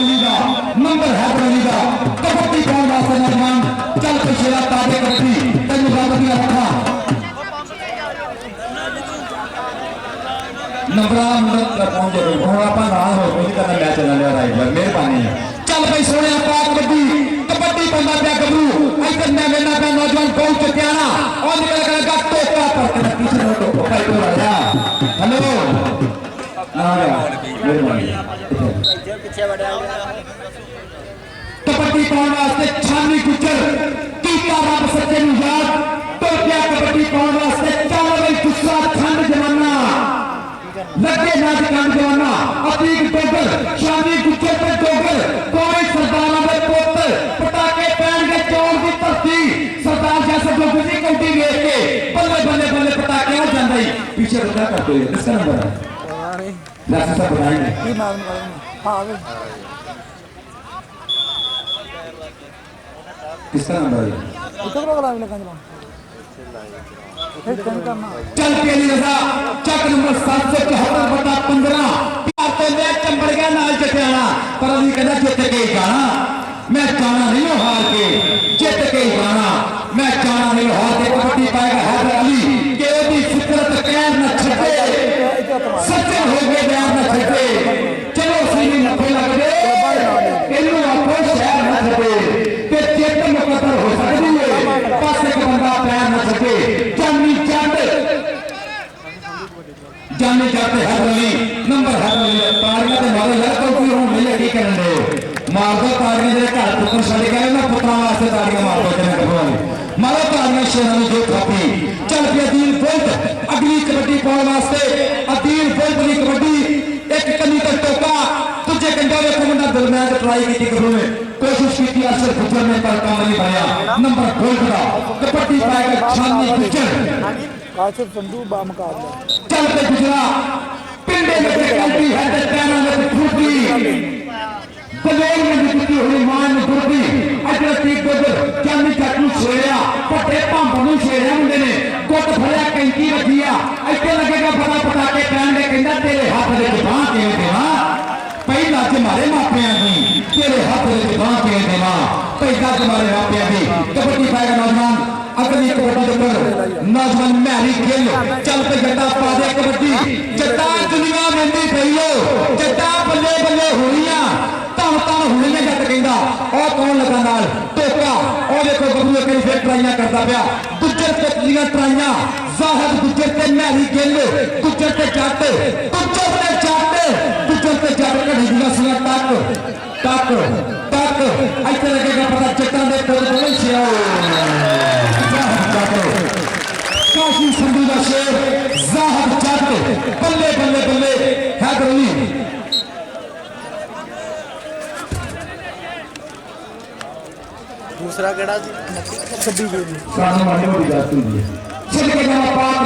अली का नंबर हैदर अली का कबड्डी पाने वास्ते नौजवान चल पिछेरा ताजे कबड्डी तेन रब दिया रखा नंबर पहुंच जाए हम आप करना मैच चलने राइट मेहरबानी है चल भाई सोने पा कबड्डी कबड्डी पाँदा पाया गबरू इधर मैं लेना पाया नौजवान बहुत चुटियाना और निकल करेगा टोका पर पीछे टोका भाई को आया हेलो कबड्डी पाने वास्ते छानी गुजर टीका रब सच्चे याद तो क्या कबड्डी पाने वास्ते चल भाई गुस्सा ठंड जमाना लगे ना ठंड जमाना अतीक डोगर छानी गुजर पे डोगर कोई सरदार के पुत्र पटाके पहन के चौड़ की धरती सरदार जैसे डोगर की कौटी देख के बल्ले बल्ले बल्ले पटाके आ जाता ही पीछे रुका करते हुए इसका नंबर है जैसे सब बताएंगे किसका नंबर है चल के लिए चक नंबर 774/15 चंबड़ गया नाल चटियाना पर अभी कहना जित के ही जाना मैं जाना नहीं हूं हार के जित के ही जाना मैं जाना नहीं हार के कबड्डी पाएगा हैदर अली के ओदी फितरत कैद न छटे सच्चे हो गए बयान न छटे चलो सही नफे लग गए इन्हों आपको शहर न छटे ते चेत मुकद्दर हो सकती है पास एक बंदा पैर न छटे जानी जाते हैदर अली नंबर हैदर अली तारियां ते मारो यार कोई हुन मिले की करन दे मार दो तारियां दे घर पुत्र छड़ गए ना पुत्रा वास्ते तारियां मार दो जने कबड्डी मारो तारियां शेरां नु जो थापी चल के अदील बोल्ट अगली कबड्डी पाने वास्ते अदील बोल्ट दी कबड्डी एक कनी तक टोका तुझे कंडा देखो मुंडा दरमियान ट्राई की कबड्डी में कोशिश की असर गुजर में पर काम नहीं पाया नंबर बोल्ट का कबड्डी पाएगा छानी गुजर काशिफ संधू बामुकाबला चल पे गुजरा पिंडे में गलती है ते पैरों में फूटी बलेल में दिखती हुई मान गुरदी अजर तीक गुजर जानी चाकू छेड़िया पट्टे पंप नु छेड़िया मुंडे ने गुट फड़िया कैंची रखिया ऐसे लगेगा पता पता के पैन ने कहंदा तेरे हाथ दे बांह के देवा पहला ते मारे मापियां दी तेरे हाथ दे बांह के देवा पहला ते मारे मापियां दी कबड्डी पाएगा नौजवान अगली कबड्डी पर नौजवान मैरी खेल चल पे जट्टा पा दे कबड्डी जट्टा दुनिया मंदी पईयो जट्टा बल्ले बल्ले हुईया तन तन हुईया जट कहंदा ओ कौन लगा नाल टोका ओ देखो बबलू कई फिर ट्राइयां करदा पिया गुजर ते लीਆਂ ट्राइयां ज़ाहिद गुजर ते मैरी खेल गुजर ते जट कड़ी दी सीआं टक टक ऐसे लगेगा पता जट्टां दे कोल कोल सिया काशी संधू का शेर ज़ाहिद जट बल्ले बल्ले बल्ले हैदर अली दूसरा केड़ा छब्बी सामने वाले को जाती है चल के जाना पाक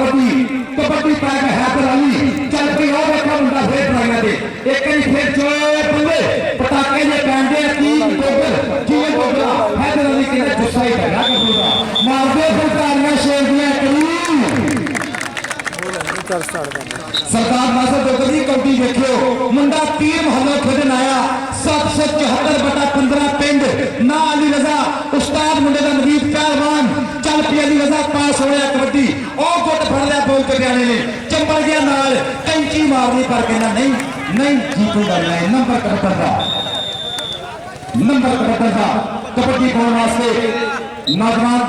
कबड्डी पाएगा हैदर अली चल के और देखो मुंडा फिर ट्राइयां दे एक ही फिर चोए बल्ले पटाके ने बैंडे तीन गोबर जीवन गोबरा हैदर अली के गुस्सा ही है ना कबूरा मार दे फिर तारियां शेर दिया सरदार नासर डोगर की कबड्डी देखियो मुंडा तीर महल्ला खेडन आया 774/15 पिंड ना अली रजा उस्ताद मुंडे का नवीद पहलवान चल पी अली रजा पास हो रहा कबड्डी और गुट फड़ लिया बोल के जाने ने चंबल गया नाल कैंची मारनी पर कहना नहीं जीतूंगा नहीं नंबर कबड्डी का कबड्डी पाने वास्ते नौजवान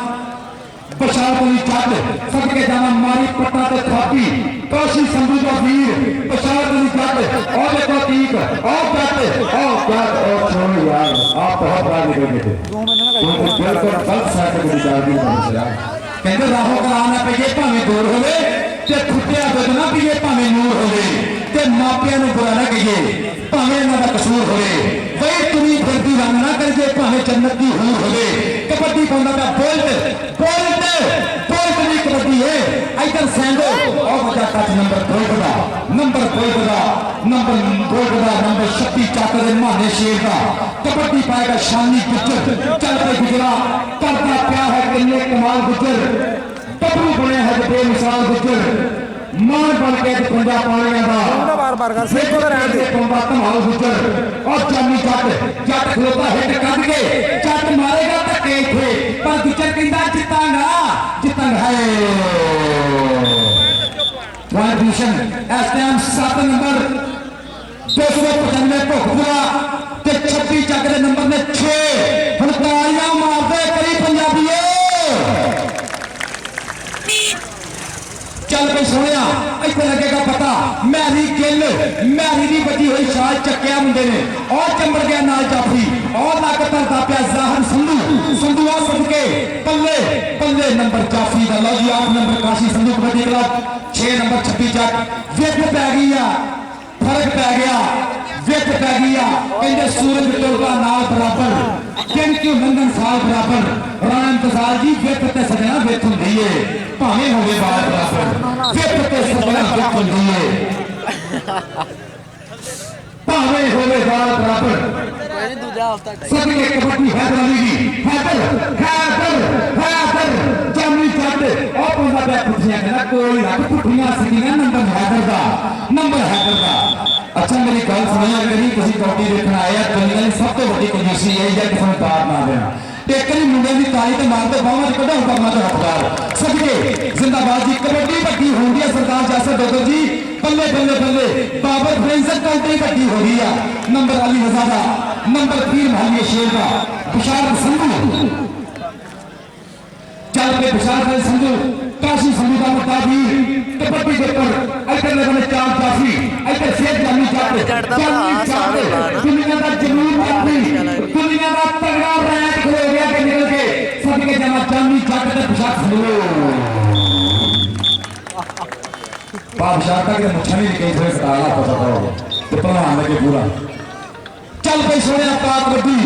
बशारत अली जट सदके जाना मारी पट्टा ते थापी काशी संधू का वीर बशारत अली जट और देखो तीक और जट और छोड़ो यार आप बहुत राजी हो गए थे बिल्कुल गलत साथ में जाती है कहते राहों का आना पे भावें दूर होवे ते खुटिया दुध ना पीए भावें नूर होवे ते मापियां नूं बुरा ना कहिए भावें इन्हां दा कसूर होवे वही तुरी फिरदी रंग ना करिए भावें जन्नत दी हूर होवे कबड्डी पाउंदा पिया बोल्ट की कबड्डी है इधर सैंडो और बचा टच नंबर बोल्ट का नंबर 36 चाकर माने शेर का कबड्डी पाएगा शानी गुजर चल पे गुजरा करता क्या है किन्ने कमाल गुजर बबलू बने है बेमिसाल गुजर मान बन के पंजा पाने का बार बार कर से तो रहने दे पंजा कमाल गुजर और जानी जट जट खलोता हिट कद के जट मारेगा धक्के इत्थे पर गुजर कहंदा जितांगा जितांगा है पोजीशन इस टाइम 7 नंबर 295 भुखपुरा ते 26 चक दे नंबर ने 6 हुण तालियां मारदे कई पंजाबीओ चल पे सोनिया इत्थे लगेगा पता मैरी गिल मैरी दी बची हुई शाल चक्या मुंडे ने और चंबड़ गया नाल जाफी और लक धरदा पिया ज़ाहर संधू संधू आ सदके पल्ले पल्ले नंबर जाफी दा लो जी 8 number Kashi Sandhu kabaddi club 6 number 26 चक विथ पै गई आ फर्क पै गया विथ पै गई आ कहंदे सूरज टुरदा नाल बराबर किन क्यों लंघन साल बराबर राणा इंतजार जी विथ ते सजना विथ हुंदी है भावें होवे बाल बराबर विथ ते सजना विथ हुंदी है भावें होवे बाल बराबर सदके कबड्डी हैदर अली दी हैदर जामी जट ओ पंदा पे पुठियां कहना कोई रख पुठियां सीधीयां नंबर हैदर दा अच्छा मेरी गल सुनिया करी तुसी कबड्डी देखना आया दुनिया दी सब तो बड़ी कंजूसी है जे किसी नूं तार ना देना टेकन मुंडे दी ताली ते मारते बाਹਾਂ च कढाऊ करना ते हकदार सदके जिंदाबाद जी कबड्डी वड्डी हो गई है सरदार जासर दोदो जी बल्ले बल्ले बल्ले बाबर फ्रेंसर काउंटी वड्डी हो गई है नंबर अली हजारा नंबर पीर महलिया शेर का बिशारत संधू चल पे बिशारत संधू काशी संधू का मुताबिक कबड्डी के पर इधर लगने चार जाफी इधर शेर जामी जाट दुनिया का जमीन जाफी दुनिया का तगड़ा रैंक हो गया के निकल के सदके जमा जामी जाट ते बिशारत संधू बादशाह का के मुछा नहीं निकल से सताला पता था तो पहलवान लगे पूरा चल पे सोने पाक कबड्डी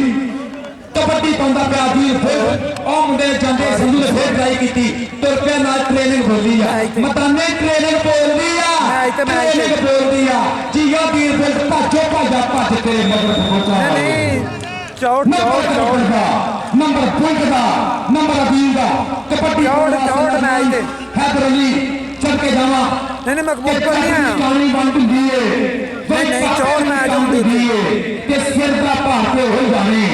कबड्डी पांदा पिया वीर फिर ओ मुंडे जांदे संधू ने फिर ट्राई कीती तुर पे नाल ट्रेनिंग बोली आ मताने ट्रेनिंग बोलदी आ ट्रेनिंग बोलदी आ जीया वीर फिर भाजो भाजा भज तेरे मगर पहुंचा नहीं चौड़ दा नंबर पुंड दा नंबर अबील दा कबड्डी चौड़ मैच दे हैदर अली चल के जावा नहीं मकबूल को नहीं आया कहानी बन हुंदी है नहीं चौड़ मैच हुंदी है ते सिर दा भाते हो जाने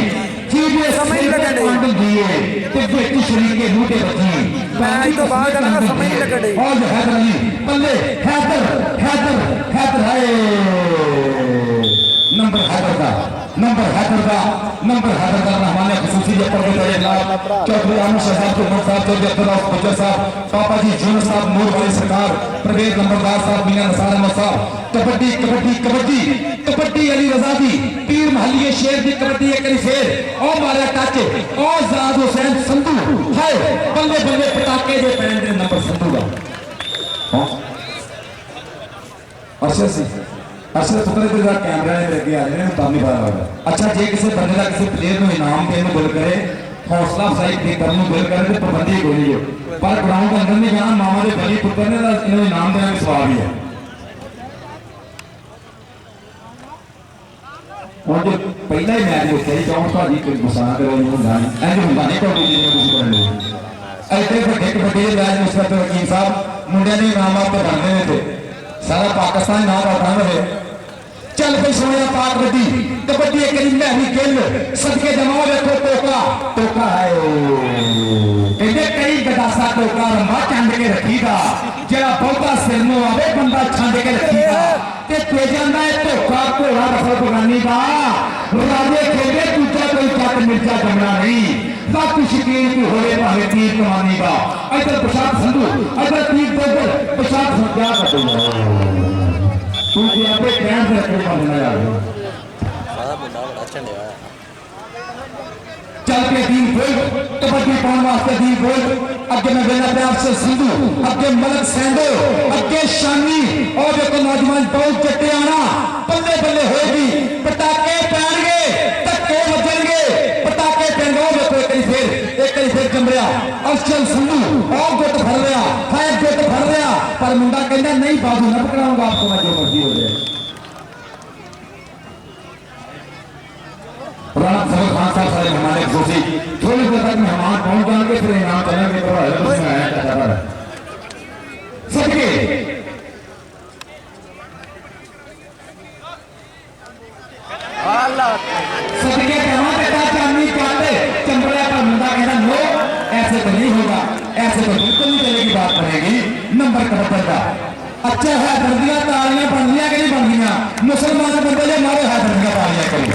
समझ लगन दी है ते बेटी शरीके मुंह ते बची मैच तो बाद ना समझ लगन और हैदर अली पल्ले हैदर है नंबर हैदर का रहमान खुसूसी जे पढ़े बड़े नाम चौधरी आनंद शहजाद को उमर साहब चौधरी अब्दुल्ला बच्चर साहब पापा जी जून साहब नूर वाली सरकार प्रवेश नंबरदार साहब मीना नसार अहमद साहब कबड्डी अली रजा दी पीर महलिए शेर दी कबड्डी एक करी फेर और मारा टच और जाद हुसैन संधू है बल्ले बल्ले पटाके दे पैन दे नंबर संधू दा हां अरशद पुत्र के साथ कैमरा ने लगे आ रहे हैं तब नहीं पता लगता अच्छा जे किसी बंदे का किसी प्लेयर को इनाम देने को करे हौसला अफजाई के करने को करे तो पाबंदी कोई नहीं है पर ग्राउंड के अंदर नहीं जाना मामा दे बली पुत्र ने इन्हें इनाम देना भी सवाल ही है और जो पहला ही मैच होता है चौंठ भाजी कोई गुस्सा करे नहीं होता नहीं कोई कुछ करने ऐसे बड़े बड़े मैच मुस्तफा वकील साहब मुंडे ने इनाम आपको बनने थे सारा पाकिस्तान ना उठा रहे चल पे सोने पाक कबड्डी कबड्डी एक करी महरी गिल सदके जमाओ देखो टोका है कहते कई गदासा टोका रंबा चंड के रखीदा जरा बहुता सिर नु आवे बंदा छंड के रखीदा ते ते जांदा है धोखा घोड़ा रफल बगानी दा राजे खेले दूजा कोई चट मिर्चा जमना नहीं बाकी शकीन को होवे भावे तीर कमानी का इधर प्रसाद संधू इधर तीर दोगर प्रसाद संधू क्या कर तू यहाँ पे कैन से रखे बनना यार चल के तीन गोल कबड्डी पाने वास्ते तीन गोल अगे मैं बेला प्यार से संधू अगे मलक सैंडो अगे शानी और देखो नौजवान बहुत चट्टे आना बल्ले बल्ले होगी पटाके पैणगे धक्के वजणगे पटाके पैणगे देखो एक करी फिर जमरिया अर्शल संधू और गुट फड़ लिया है गुट फड़ लिया पर मुंडा कहना नहीं बाबू न पकड़ाऊंगा आपको मैं जो मर्जी हो जाए राणा सबर खान साहब सारे हमारे खुशी थोड़ी देर तक मेहमान पहुंच जाएंगे फिर इनाम चलेंगे तो आया सबके सदके जावा बेटा चांदी चाहते चंबड़िया का मुंडा कहना नो ऐसे तो नहीं होगा, ऐसे तो बिल्कुल नहीं चलेगी, बात बनेगी नंबर कबड्डी का। अच्छा है दर्दियां तालियां बनदियां कि नहीं बनदियां? मुसलमान बंदे जो मारे है दर्दियां तालियां करो।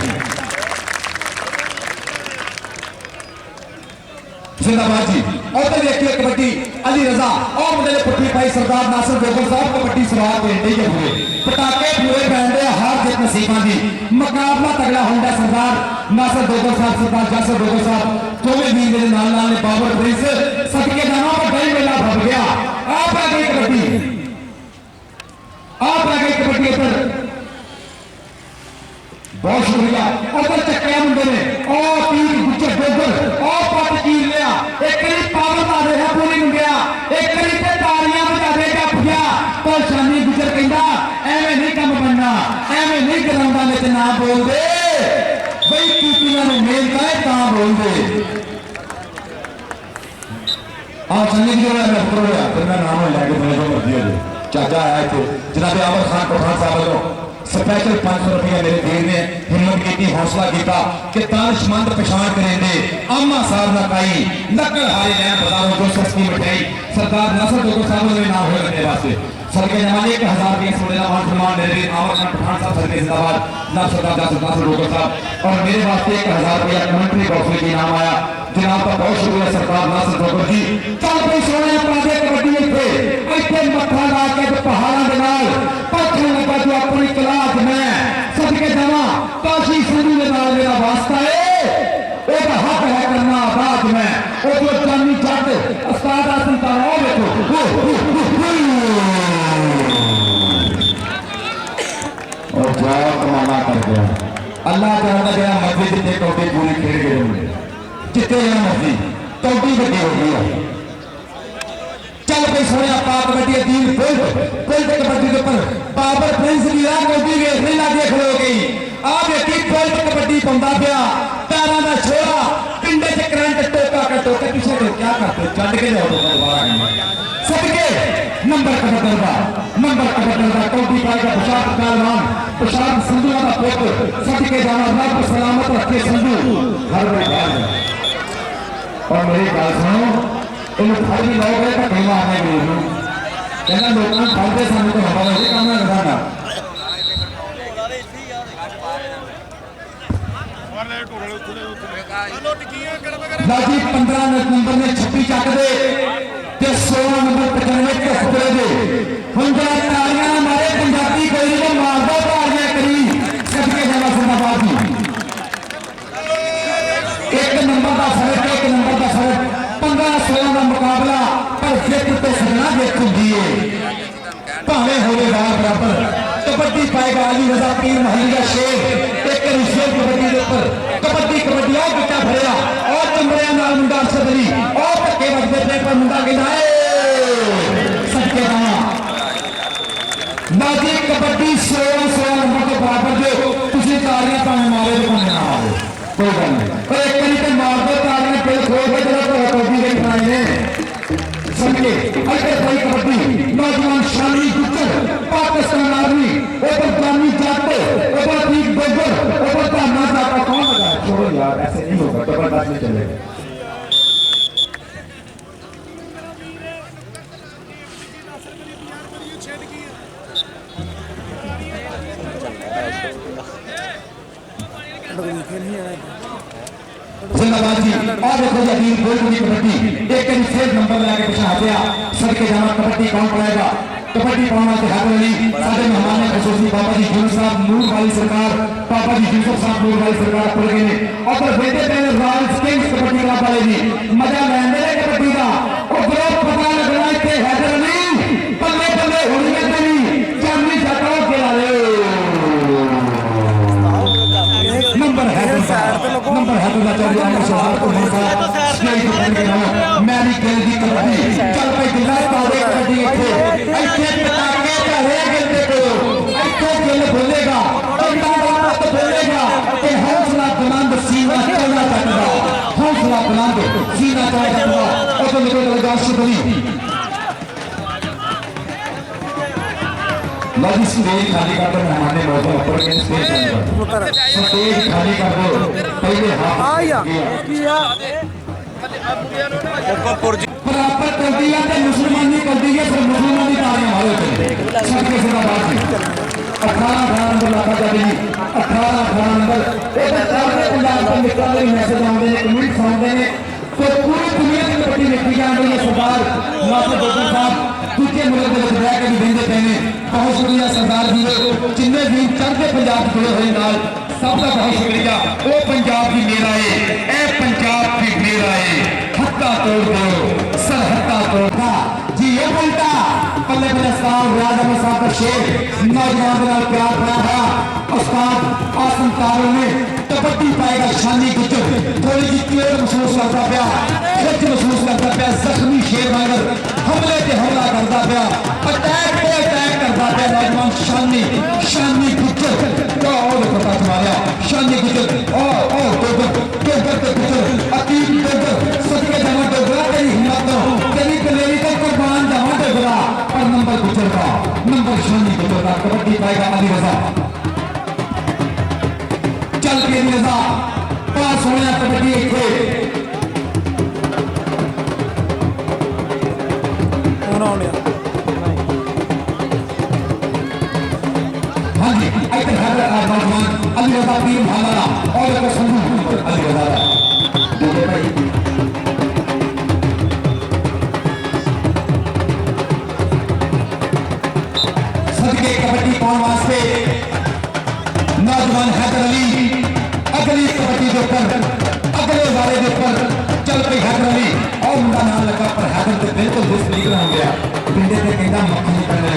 जिंदाबाद जी। और तो देखिए कबड्डी अली रजा और मुंडे ने पुट्ठी पाई सरदार नासिर गोगल साहब कबड्डी सवार पेंटे के हुए पटाके पूरे पहनते हार जित नसीबा दी मुकाबला तगड़ा होंगे सरदार नासिर गोगल साहब सरदार जासर गोगल साहब दोवें वीर मेरे नाल नाल ने बाबर प्रिंस सदके जाना पर बड़ी मेला भर गया। आप आ गई कबड्डी, आप आ गई कबड्डी पर बहुत शुक्रिया। उधर चक्किया मुंडे ने और तीर गुच्चर गोगल और पट चीर लिया एक करी पावर ला दे पूरी मुंडिया एक करी ते तालियां बजा दे जफिया तो शानी गुजर कहंदा एवें नहीं काम बनना, एवें नहीं ग्राउंडां विच ना बोल दे बई कीतियां ने मेहनत है तां बोल दे। आ चन्नी जो है मैं पकड़ लिया फिर मैं नाम लेके मेरे को मर्जी हो चाचा आया थे जनाब आवर खान पठान साहब वालों स्पेशल 500 रुपया मेरे देर ने हिम्मत की हौसला किया कि तारिशमंद पछाण करेंगे आमा साहब ना पाई नकल हारे नया बताओ जो सस्ती मिठाई सरदार नासिर गोगल साहब ने नाम हो रखने वास्ते सदके जमाने 1000 रुपये सोने का मान सम्मान मेरे आवर खान पठान साहब सदके जिंदाबाद ना सरदार नासिर गोगल साहब और मेरे वास्ते 1000 रुपया कमेंट्री बॉक्स में इनाम आया जनाब का बहुत शुक्रिया सरदार नासिर गोगल जी। चल भाई सोने पाजे कबड्डी इत्थे मत्था ला के पहाड़ों के नाल पाछे लगा जो अपनी क्लास में सदके जावा काशी संधू के नाल मेरा वास्ता है ओदा हक है करना आबाद में ओ जो जानी जट उस्ताद आसन तारा देखो और जाओ कमाना कर गया अल्लाह जानदा गया मस्जिद जितने कौटे पूरी खेल गए होंगे जितने जाना मस्जिद कौटी बड़ी हो गई है। चल भाई सोने पा कबड्डी तीन पुल कबड्डी के ऊपर बाबर प्रिंस की राह कबड्डी वेखने लागे खड़ो गई आ बेटी पुल कबड्डी पाਉਂਦਾ ਪਿਆ पैरों का छोरा पिंडे च करंट टोका का टोके पीछे तो क्या करते चढ़ के जाओ दोबारा सदके नंबर कबड्डी का कबड्डी पाएगा प्रशांत पहलवान प्रशांत संधू का पुत्र सदके जाना रब सलामत रखे संधू हर बार और मेरी बात सुनो इन फल भी लोग है तो मारने के लिए कहना लोगों फलते सामने तो हमारा ही काम है साਡਾ लाजी 15 नंबर ने 26 चक दे ते 16 नंबर 95 के खतरे दे हुन जरा तालियां मारे पंजाबी कोई नहीं मारदा तालियां करी सदके जावा जिंदाबाद जी। एक नंबर का फर्क 15-16 का मुकाबला पर जित तो सजना जित होंगी है भावे होवे बराबर कबड्डी पाएगा अली रजा पीर महलिया शेर एक शेर कबड्डी के ऊपर कबड्डी और बच्चा भरिया और चंबड़िया नाल मुंडा अरशद अली और धक्के बजते पे पर मुंडा कहना है सदके जावा नाजी कबड्डी 16 नंबर के बराबर जो तुसी तालियां भावे मारे तो भावे ना मारे कोई गल नहीं पर एक बारी तो मार दो तालियां दिल खोल के जरा कबड्डी के बनाए ने समझे अगर भाई कबड्डी नौजवान शानी गुज्जर पाकिस्तान आर्मी ऊपर जानी जाते ऊपर ठीक गोबर ऊपर धाना जाता कौन लगाया छोड़ो यार ऐसे नहीं होगा जबरदस्त नहीं चलेगा। जिंदाबाद जी और देखो जी अभी गोलकुंडी कबड्डी एक सेफ नंबर लगा के हटिया सदके जाना कबड्डी कौन पड़ेगा कबड्डी पाना के हाथ वाली सारे मेहमान ने खसूसी बाबा जी यूसुफ साहब नूर वाली सरकार बाबा जी यूसुफ साहब नूर वाली सरकार पड़ गए ने और बेटे पहले रॉयल किंग्स कबड्डी क्लब वाले जी मजा लेंदे ने कबड्डी का और ग्रुप पता लगना इतने हैदर नहीं बल्ले बल्ले होनी नहीं चांदी जाता के लाले नंबर है का चल रहा है शहर को स्नेही बन के नाम मैरी खेल दी कबड्डी चल भाई दिला पावे कबड्डी ऐसे पटाके का है गिलते को ऐसे खेल बोलेगा बंदा बात बोलेगा कि हौसला बुलंद सीना चलना चाहता हौसला बुलंद सीना चाहता और तो निकल लगा शुभली लो जी स्टेज खाली कर दो मेहमान ने मौका ऊपर के स्टेज ਪੁੱਤਰ स्टेज खाली कर दो पहले हाथ ਆ ਯਾ ਕੀ ਆ बराबर कर दिया तो मुसलमानी कर दी है फिर मुसलमानी तालियां मारो सबके जिंदाबाद जी 18 नंबर लाखा जाबी 18 नंबर ਇਹ ਸਾਰੇ ਪੰਜਾਬ ਤੋਂ ਨਿਕਲਣ ਦੇ ਮੈਸੇਜ ਆਉਂਦੇ ਨੇ ਕਮੈਂਟਸ ਆਉਂਦੇ ਨੇ ਤੇ ਪੂਰੀ ਦੁਨੀਆ ਦੀ ਕਬੱਡੀ ਵੇਖੀ ਜਾ ਰਹੀ ਹੈ सरदार नासिर दोस्तों साहब दूसरे मुल्क के ਵਿੱਚ ਰਹਿ ਕੇ ਵੀ ਦਿੰਦੇ ਪਏ ਨੇ बहुत शुक्रिया सरदार जी जिन्ने भी चढ़ते पंजाब जुड़े हुए नाल सब का बहुत शुक्रिया वो पंजाब की मेरा है ए पंजाब की मेरा है हत्ता तोड़ दो सरहत्ता तोड़ता जी ये बोलता पल्ले पल्ले साहब राज अहमद साहब का शेर नौजवान के नाल प्यार पाया है उस्ताद आसम तारों ने कबड्डी पाएगा शानी गुजर थोड़ी जी क्लियर महसूस करता पाया खिच महसूस करता पाया जख्मी शेर मगर हमले से हमला करता पाया अटैक पे अटैक करता पाया नौजवान शानी शानी गुजर क्या और पता तुम्हारा शानी गुजर और डोगर डोगर के गुजर अकीब डोगर सदके जमा डोगरा तेरी हिम्मत तेरी कलेरी को कुर्बान जमा डोगरा पर नंबर गुजर का नंबर शानी गुजर का कबड्डी पाएगा अली रजा चल के रजा पास होने कबड्डी इतने ਹੁਣ ਆਉਣਿਆ हाँ जी इधर हैदर नौजवान अली रजा टीम हमारा और एक संधू अली रजा दूसरे भाई सदके कबड्डी पाने वास्ते नौजवान हैदर अली अगली कबड्डी के ऊपर अगले वाले के ऊपर चल पई हैदर अली और उनका नाम लगा पर हैदर तो बिल्कुल डिसलीगर हो गया पिंडे से कहना मक्खी करने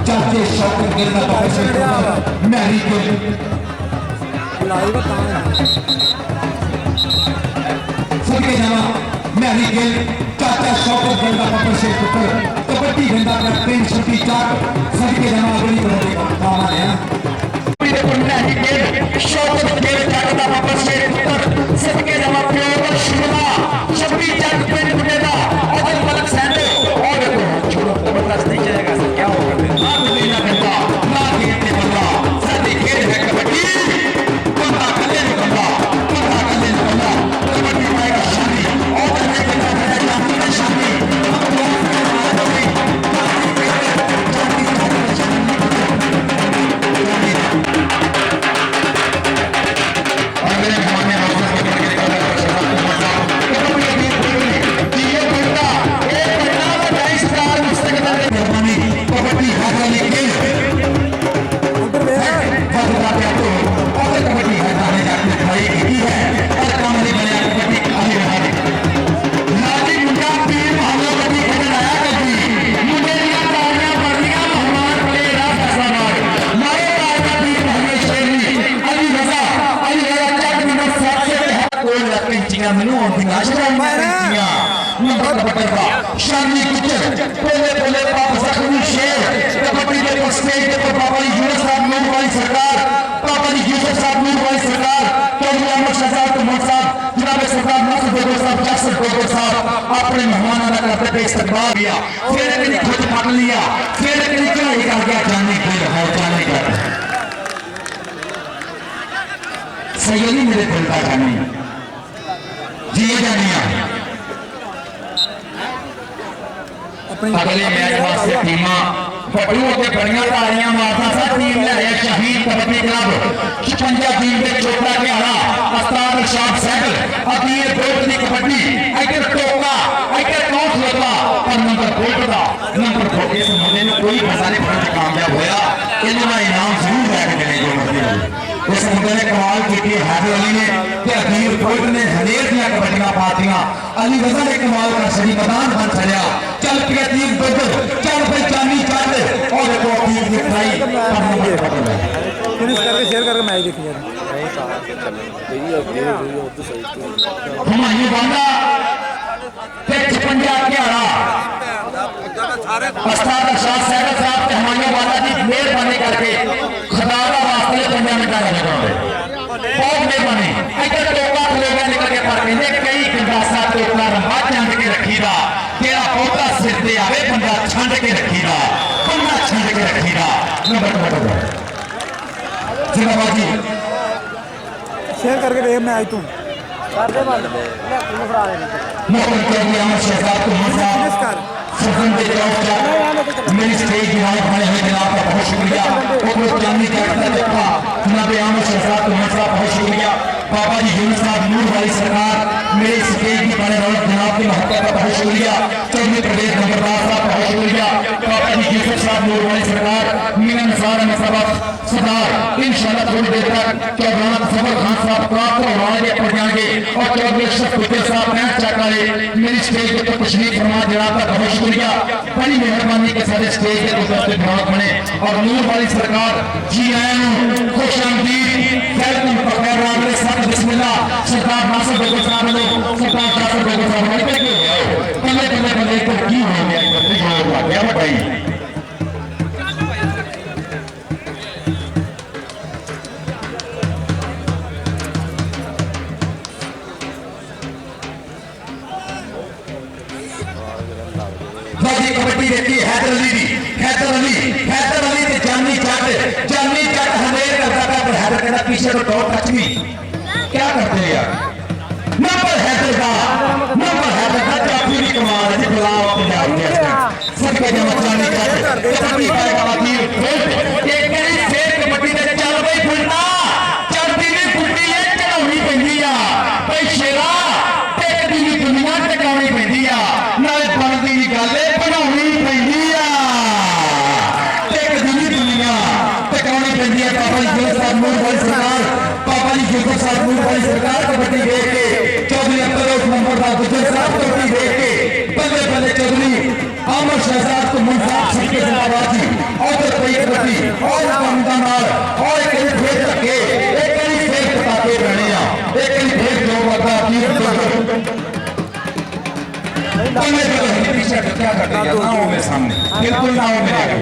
चाचे शौकत गिल का प्रोफेसर मैरी गिल ਲਾਈਵ ਤਾਂ सबके जाना मैरी गिल चाचा शौकत गिल का प्रोफेसर पुत्र कबड्डी गंदा कैप्टन शक्ति चाक सबके जाना अगली कबड्डी का काम है मैरी गिल शौकत गिल चाचा का प्रोफेसर पुत्र सबके जाना प्योर शिवा शक्ति चाक पिंड बुटेदा अदल मलक सैंडो और छोड़ो बर्दाश्त नहीं चलेगा सर क्या होगा फिर ना दुनिया बंदा ना खेलते बंदा साथी खेल है कबड्डी बंदा कले नहीं बंदा कबड्डी पाएगा शानी और करने के बाद है जाती शानी और मेरे माने हौसला करके कबड्डी हाथाली खेल ਉਧਰ ਵੇਖ कबड्डी हाथाली जाके खड़ी की है और कामली बने कबड्डी खाली रहा लाली मुंडा पीर भालो कबड्डी खेलने आया कबड्डी मुंडे दिया तालियां बड़ियां मेहमान बड़े रात सवार मारे तालियां पीर भालो शेरी अली रजा चक नंबर 7 से कोई लकिंचियां मेनू आउंदी आशरा मारियां नंबर पकड़वा शानी गुजर पहले पहले पाप जख्मी शेर कबड्डी के स्टेज पे बाबा जी यूसुफ साहब नूर वाली सरकार बाबा जी यूसुफ साहब नूर वाली सरकार कौमी अहमद शहजाद तमोद साहब जनाब सरदार नासिर दोगर साहब जासर दोगर साहब अपने मेहमानों का करते पे इस्तकबाल किया फिर एक खुद पकड़ लिया फिर एक चढ़ाई कर गया जाने के है जाने का सही नहीं मेरे दिल का जानी जी जानिया अगले मैच वास्ते टीमां फटू के बड़ियां तालियां मारता सा टीम ले आया शहीद कबड्डी क्लब 56 टीम के चोपड़ा के आला उस्ताद इरशाद सैगल अकीर बोल्ट की कबड्डी इधर टोका इधर नॉट लगा पर नंबर बोल्ट दा नंबर बोल्ट इस मुंडे ने कोई मजा नहीं पड़न कामयाब होया इन्होंने इनाम जरूर लैके देने जो मर्जी उस मुंडे ने कमाल की हैदर अली ने ते अकीर बोल्ट ने हनेर दियां कबड्डियां पातियां अली रजा ने कमाल का सही मैदान बन छड़िया चल पिया टीम दुद्ध चल भाई चांदी चढ़ और देखो टीम की ट्राई फिनिश करके शेयर करके मैच देखी यार हुमायूं बांदा ते 56 11 उस्ताद इरशाद सैगल साहब ते हुमायूं बांदा की मेहरबानी करके खुदा दा वास्ते 5 मिनट का लगाओ बहुत मेहरबानी इधर टोका लोग निकल के पर कहंदे कई गंडासा टोकला रंबा छंड के रखीदा तेरा पोता सिर ते आवे बंदा छंड के रखीदा बंदा छंड के रखीदा शेयर करके देख मैच तू ਕਰਦੇ ਬੰਦ ਲੈ ਤੂੰ ਫੜਾ ਦੇ मोहम्मद चौधरी अहमद शहजाद को फिनिश कर सदन के चौक मेरी स्टेज दिवाली बने हुए जनाब का बहुत शुक्रिया और जानी करता देखा जनाब अहमद शहजाद को मसला बहुत शुक्रिया बाबा जी यूनुस साहब नूर वाली सरकार मेरी स्टेज की बने रौनक जनाब की महत्ता का बहुत शुक्रिया चौधरी प्रदेश नंबरदार साहब बहुत शुक्रिया बाबा जी यूसुफ साहब नूर वाली सरकार मीना निसार मसला सरदार इंशाल्लाह थोड़ी देर तक चौधरी सफर खान साहब प्राप्त होने पर जाएंगे और चौधरी अशरफ कुत्ते साहब मैच चेक वाले मेरी स्टेज के ऊपर तशरीफ फरमा जनाब का बहुत शुक्रिया बड़ी मेहरबानी के साथ स्टेज के ऊपर प्रभाव बने और नूर वाली सरकार जी आए खुश आमदीद वेलकम बखैर रागले साहब बिस्मिल्लाह सरदार नासिर बेगम साहब लोग सरदार नासिर बेगम साहब ने के पल्ले पल्ले पल्ले को की हो गया इकट्ठी हो गया भाई कबड्डी देखी हैदर अली ते जानी जट हमेर करता था पर हैदर कहता पीछे तो टॉप टच भी क्या करते हैं यार नंबर हैदर का काफी भी कमाल है बुलाओ पंजाब के सबके जमा जानी जट कबड्डी का वकील एक करी फेर कबड्डी ते चल बई फुलना चलदी नहीं फुलदी है चढ़ाउणी पैंदी आ भाई शेरा टेकदी नहीं दुनिया टकाउणी पैंदी आ नाले बनदी नहीं गल बनाउणी पैंदी आ टेकदी नहीं दुनिया टकाउणी पैंदी आ बाबा जी यूसुफ साहब नूर वाली सरकार बाबा जी यूसुफ साहब नूर वाली सरकार कबड्डी देख के चौधरी अब्दुल नंबर दा गुजर साहब कबड्डी देख के बल्ले बल्ले चौधरी अहमद शहजाद को मुंसाफ सबके जिंदाबाद जी और कोई कबड्डी और बंदा नाल और एक फेर धक्के एक करी फेर पटाके रहने आ एक करी फेर जो बाबा की बल्ले बल्ले पीछे क्या करते हैं ना हो मेरे सामने बिल्कुल ना हो मेरे आगे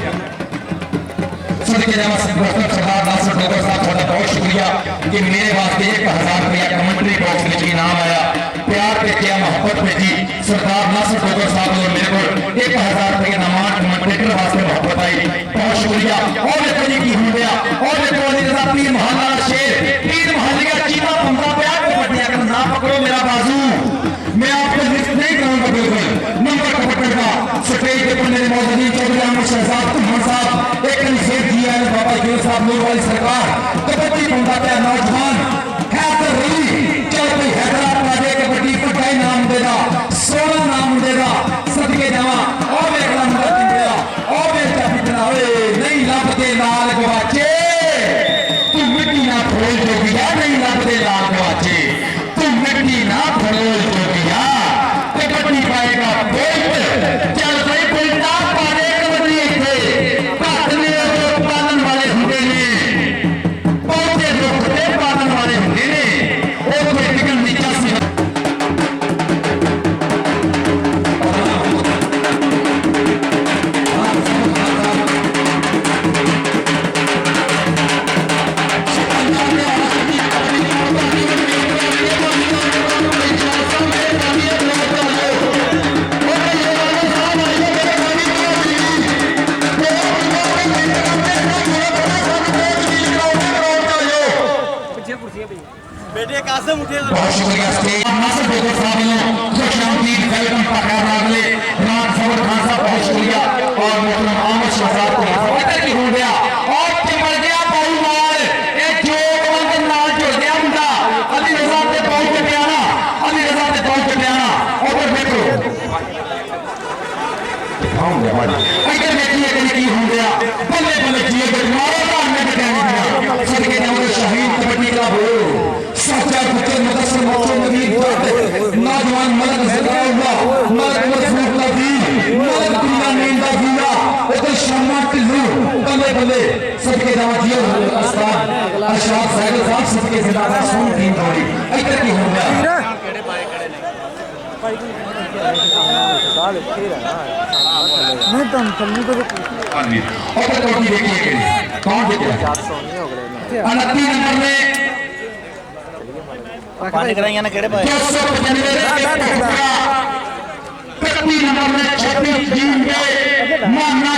सदके जमा सरदार नासिर बेगम साहब थोड़ा बहुत शुक्रिया कि मेरे वास्ते 1000 रुपया कमेंट्री बॉक्स में इनाम आया प्यार पे किया मोहब्बत पे जी सरदार नासिर बेगम साहब ने मेरे को 1000 रुपया नमान कमेंटेटर वास्ते मोहब्बत आई बहुत शुक्रिया और देखो की हो गया और देखो रजा पीर मोहल्ला शेर पीर मोहल्ले का चीता पंद्रह प्यार को पटिया कर ना पकड़ो मेरा बाजू मैं आपको लिस्ट नहीं करूंगा बिल्कुल नंबर कपड़ का स्टेज पे मेरे मौजूद चौधरी अहमद शहजाद तुम साहब एक शेख जी आए बाबा यूसुफ साहब नूर वाली सरकार कबड्डी बंदा पे नौजवान हैदर अली चल भाई हैदराबाद दे कबड्डी पटाई नाम देगा सोना नाम देगा सदके जावा और मेरा नंबर दिया और मेरा पिटना ओए नहीं लभदे लाल गवाचे तू मिट्टी ना फरोल जो गया नहीं लभदे लाल गवाचे तू मिट्टी ना फरोल जो गया कबड्डी पाएगा बोल चल भाई बोलता पाने कबड्डी थे घट ने पालन वाले हुंदे ने बहुते लोग ते पालन वाले हुंदे ने ओ कोई टिकन नीचा सी बेटे कासम उठे बहुत शुक्रिया स्टेज नासिर बेगम साहब ने खुश आमदीद वेलकम पकड़ रागले रान सबर खान साहब बहुत शुक्रिया और मोहतरम अहमद शहजाद को पता की हो गया और चिमड़ गया पाऊ माल ए जो बंद नाल जुड़ गया मुंडा अली रजा ते पाऊ के प्यारा अली रजा ते पाऊ के प्यारा और देखो हां भाई इधर देखिए कि हो गया बल्ले बल्ले जिए के मारो का में कहने सदके जाओ शहीद कबड्डी का हो सच्चा कुत्ते मदरसे मौके नबी नौजवान मलक ज़ियाउल्लाह मलक मजफूर नबी मलक दुनिया नींदा भूला उधर शर्मा टिल्लू बल्ले बल्ले सबके दावा दिए उस्ताद अशराफ साहिब साहब सबके जिम्मेदार सुन टीम थोड़ी इधर की हो गया नहीं तुम चलनी तो और तो देखिए कौन देख रहा है 29 नंबर में पानी कराइए ना केड़े पाए 295 नंबर में 26 टीम के माना